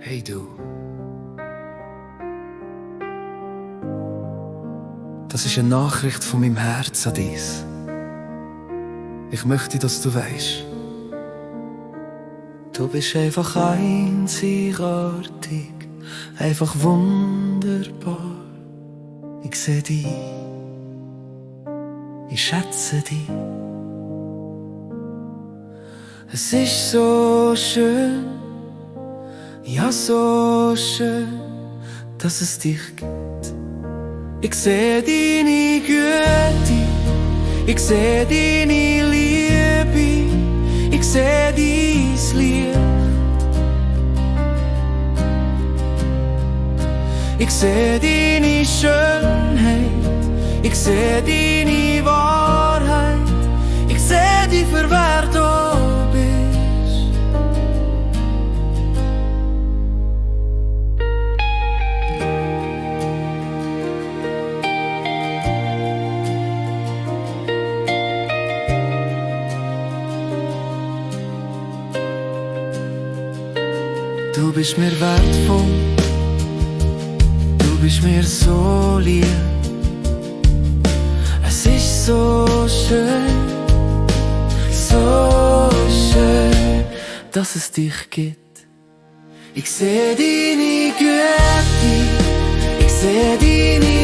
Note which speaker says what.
Speaker 1: Hey du. Das ist eine Nachricht von meinem Herz an dich. Ich möchte, dass du weißt, du bist einfach einzigartig, einfach wunderbar. Ich sehe dich, ich schätze dich. Es ist so schön, ja so schön, dass es dich gibt. Ich sehe deine Güte, ich sehe deine Liebe, ich sehe dein Licht. Ich sehe deine Schönheit, ich sehe deine Wahrheit, ich sehe dich für wer du bist. Du bist mir wertvoll, du bist mir so lieb. Es ist so schön, dass es dich gibt. Ich sehe deine Güte, ich sehe deine